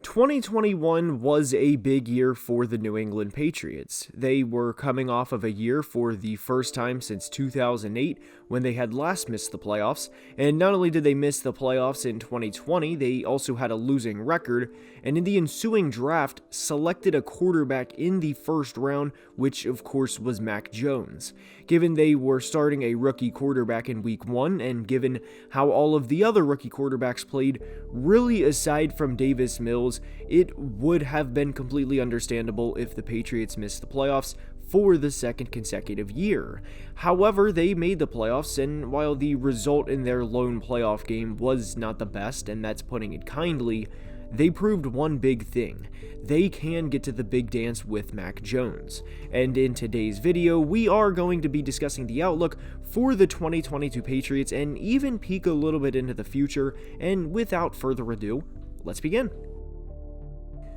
2021 was a big year for the New England Patriots. They were coming off of a year for the first time since 2008 when they had last missed the playoffs, and not only did they miss the playoffs in 2020, they also had a losing record, and in the ensuing draft, selected a quarterback in the first round, which of course was Mac Jones. Given they were starting a rookie quarterback in week 1, and given how all of the other rookie quarterbacks played, really aside from Davis Mills, it would have been completely understandable if the Patriots missed the playoffs for the second consecutive year. However, they made the playoffs, and while the result in their lone playoff game was not the best, and that's putting it kindly, they proved one big thing. They can get to the big dance with Mac Jones. And in today's video, we are going to be discussing the outlook for the 2022 Patriots and even peek a little bit into the future. And without further ado, let's begin.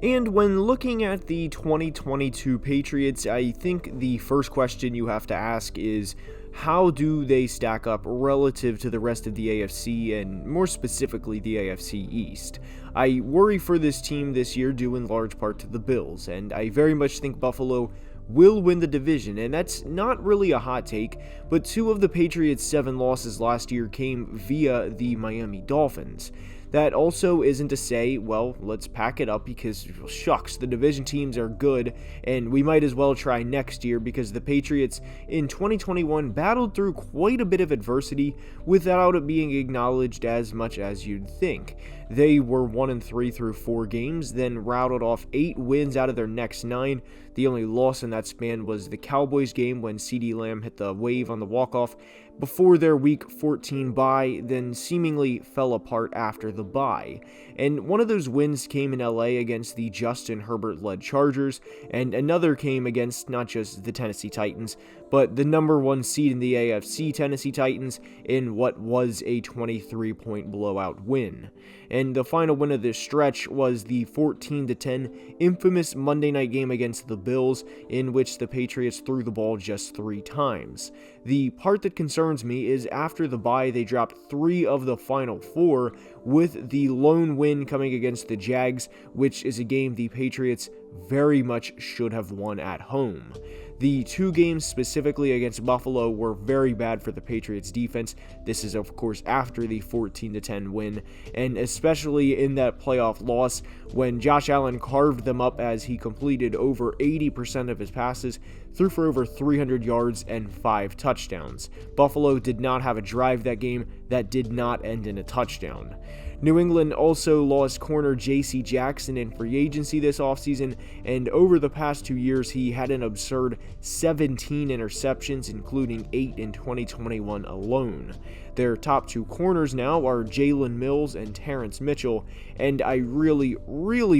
And when looking at the 2022 Patriots, I think the first question you have to ask is, how do they stack up relative to the rest of the AFC, and more specifically the AFC East? I worry for this team this year due in large part to the Bills, and I very much think Buffalo will win the division, and that's not really a hot take, but 2 of the Patriots' 7 losses last year came via the Miami Dolphins. That also isn't to say, well, let's pack it up because, shucks, the division teams are good, and we might as well try next year because the Patriots in 2021 battled through quite a bit of adversity without it being acknowledged as much as you'd think. They were 1-3 through 4 games, then rattled off 8 wins out of their next 9. The only loss in that span was the Cowboys game when CeeDee Lamb hit the wave on the walk-off before their Week 14 bye, then seemingly fell apart after the bye. And one of those wins came in LA against the Justin Herbert-led Chargers, and another came against not just the Tennessee Titans, but the number 1 seed in the AFC Tennessee Titans in what was a 23-point blowout win. And the final win of this stretch was the 14-10 infamous Monday night game against the Bills, in which the Patriots threw the ball just 3 times. The part that concerns me is after the bye, they dropped 3 of the final 4, with the lone win coming against the Jags, which is a game the Patriots very much should have won at home. The 2 games specifically against Buffalo were very bad for the Patriots defense. This is of course after the 14-10 win, and especially in that playoff loss when Josh Allen carved them up as he completed over 80% of his passes, threw for over 300 yards and 5 touchdowns. Buffalo did not have a drive that game that did not end in a touchdown. New England also lost corner J.C. Jackson in free agency this offseason, and over the past 2 years, he had an absurd 17 interceptions, including 8 in 2021 alone. Their top 2 corners now are Jalen Mills and Terrence Mitchell, and I really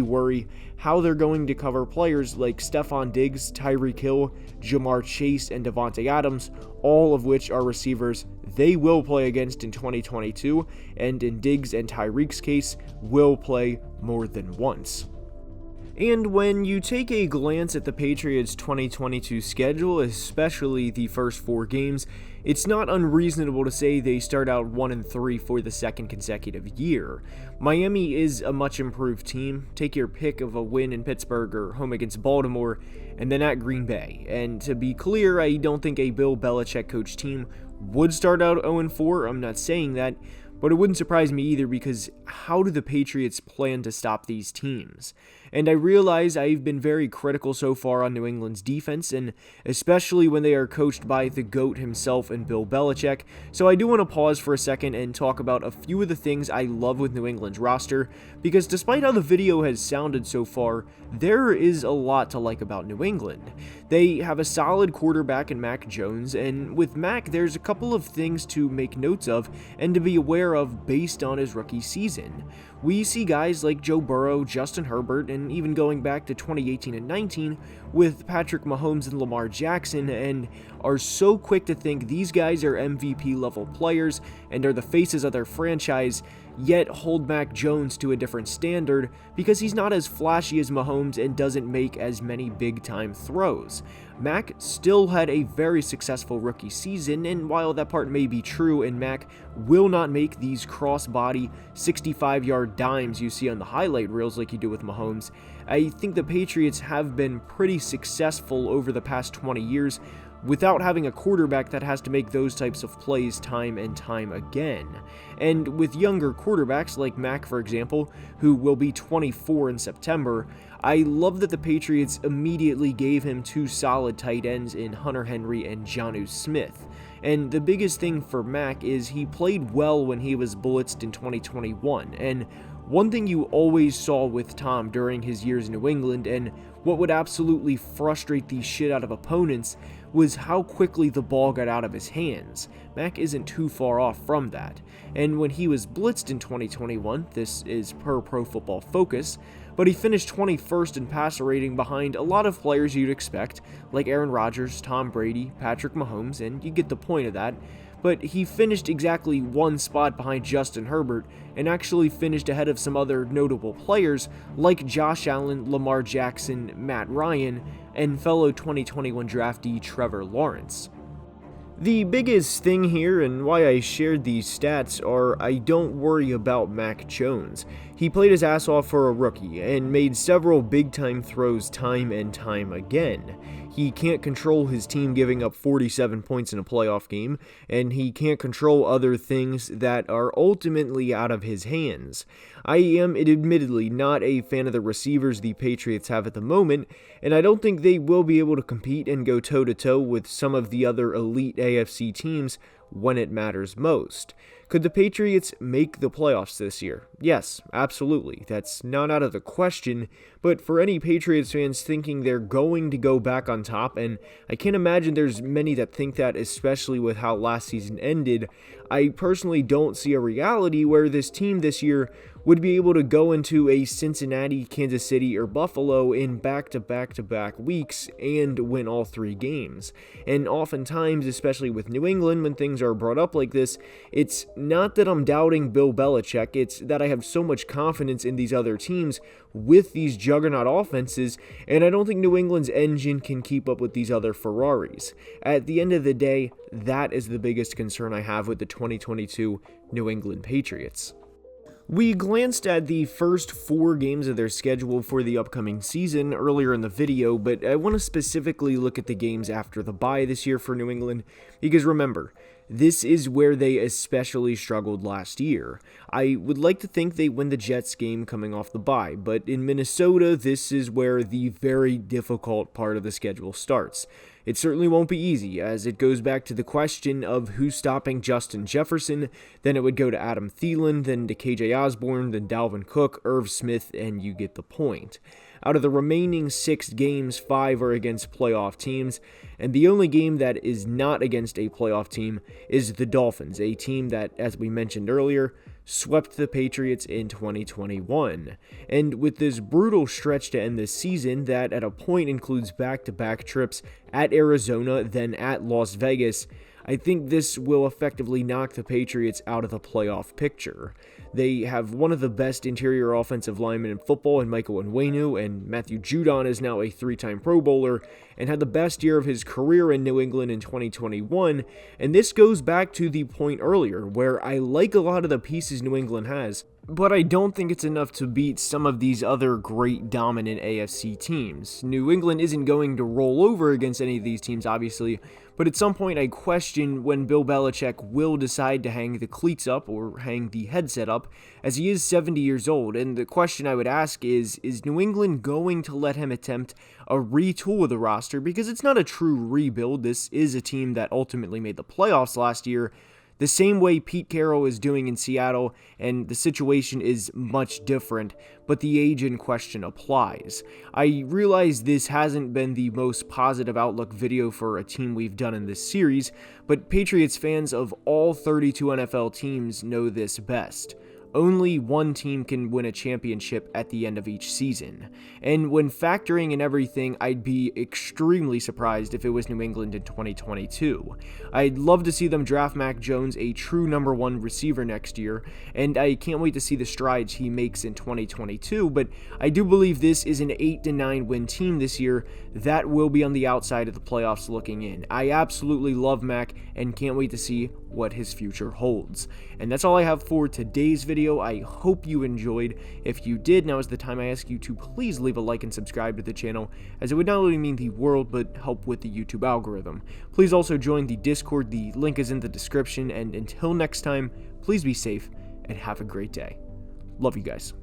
worry how they're going to cover players like Stephon Diggs, Tyreek Hill, Jamar Chase, and Devontae Adams, all of which are receivers they will play against in 2022, and in Diggs and Tyreek's case, will play more than once. And when you take a glance at the Patriots' 2022 schedule, especially the first 4 games, it's not unreasonable to say they start out 1-3 for the second consecutive year. Miami is a much improved team. Take your pick of a win in Pittsburgh or home against Baltimore, and then at Green Bay. And to be clear, I don't think a Bill Belichick coached team would start out 0-4. I'm not saying that, but it wouldn't surprise me either, because how do the Patriots plan to stop these teams? And I realize I've been very critical so far on New England's defense, and especially when they are coached by the GOAT himself and Bill Belichick, so I do want to pause for a second and talk about a few of the things I love with New England's roster, because despite how the video has sounded so far, there is a lot to like about New England. They have a solid quarterback in Mac Jones, and with Mac, there's a couple of things to make notes of and to be aware of based on his rookie season. We see guys like Joe Burrow, Justin Herbert, and even going back to 2018 and 19 with Patrick Mahomes and Lamar Jackson, and are so quick to think these guys are MVP level players and are the faces of their franchise, yet hold Mac Jones to a different standard because he's not as flashy as Mahomes and doesn't make as many big-time throws. Mac still had a very successful rookie season, and while that part may be true and Mac will not make these cross-body 65-yard dimes you see on the highlight reels like you do with Mahomes. I think the Patriots have been pretty successful over the past 20 years without having a quarterback that has to make those types of plays time and time again. And with younger quarterbacks like Mac, for example, who will be 24 in September, I love that the Patriots immediately gave him two solid tight ends in Hunter Henry and Jonnu Smith. And the biggest thing for Mac is he played well when he was blitzed in 2021, and one thing you always saw with Tom during his years in New England, and what would absolutely frustrate the shit out of opponents, was how quickly the ball got out of his hands. Mac isn't too far off from that. And when he was blitzed in 2021, this is per Pro Football Focus, but he finished 21st in passer rating behind a lot of players you'd expect, like Aaron Rodgers, Tom Brady, Patrick Mahomes, and you get the point of that. But he finished exactly one spot behind Justin Herbert, and actually finished ahead of some other notable players like Josh Allen, Lamar Jackson, Matt Ryan, and fellow 2021 draftee Trevor Lawrence. The biggest thing here and why I shared these stats are I don't worry about Mac Jones. He played his ass off for a rookie and made several big-time throws time and time again. He can't control his team giving up 47 points in a playoff game, and he can't control other things that are ultimately out of his hands. I am admittedly not a fan of the receivers the Patriots have at the moment, and I don't think they will be able to compete and go toe-to-toe with some of the other elite AFC teams when it matters most. Could the Patriots make the playoffs this year? Yes, absolutely. That's not out of the question, but for any Patriots fans thinking they're going to go back on top, and I can't imagine there's many that think that, especially with how last season ended, I personally don't see a reality where this team this year would be able to go into a Cincinnati, Kansas City, or Buffalo in back-to-back-to-back weeks and win all three games. And oftentimes, especially with New England, when things are brought up like this, it's not that I'm doubting Bill Belichick, it's that I have so much confidence in these other teams with these juggernaut offenses, and I don't think New England's engine can keep up with these other Ferraris. At the end of the day, that is the biggest concern I have with the 2022 New England Patriots. We glanced at the first 4 games of their schedule for the upcoming season earlier in the video, but I want to specifically look at the games after the bye this year for New England, because remember, this is where they especially struggled last year. I would like to think they win the Jets game coming off the bye, but in Minnesota, this is where the very difficult part of the schedule starts. It certainly won't be easy, as it goes back to the question of who's stopping Justin Jefferson, then it would go to Adam Thielen, then to KJ Osborne, then Dalvin Cook, Irv Smith, and you get the point. Out of the remaining 6 games, 5 are against playoff teams, and the only game that is not against a playoff team is the Dolphins, a team that, as we mentioned earlier, swept the Patriots in 2021. And with this brutal stretch to end this season that at a point includes back-to-back trips at Arizona, then at Las Vegas, I think this will effectively knock the Patriots out of the playoff picture. They have one of the best interior offensive linemen in football in Michael Onwenu, and Matthew Judon is now a 3-time Pro Bowler and had the best year of his career in New England in 2021, and this goes back to the point earlier where I like a lot of the pieces New England has, but I don't think it's enough to beat some of these other great dominant AFC teams. New England isn't going to roll over against any of these teams, obviously, but at some point I question when Bill Belichick will decide to hang the cleats up or hang the headset up, as he is 70 years old, and the question I would ask is New England going to let him attempt a retool of the roster? Because it's not a true rebuild. This is a team that ultimately made the playoffs last year, the same way Pete Carroll is doing in Seattle, and the situation is much different, but the age in question applies. I realize this hasn't been the most positive outlook video for a team we've done in this series, but Patriots fans of all 32 NFL teams know this best. Only one team can win a championship at the end of each season. And when factoring in everything, I'd be extremely surprised if it was New England in 2022. I'd love to see them draft Mac Jones, a true number 1 receiver next year, and I can't wait to see the strides he makes in 2022, but I do believe this is an 8-9 win team this year that will be on the outside of the playoffs looking in. I absolutely love Mac and can't wait to see what his future holds. And that's all I have for today's video. video. I hope you enjoyed. If you did, now is the time I ask you to please leave a like and subscribe to the channel, as it would not only mean the world, but help with the YouTube algorithm. Please also join the Discord. The link is in the description, and until next time, please be safe and have a great day. Love you guys.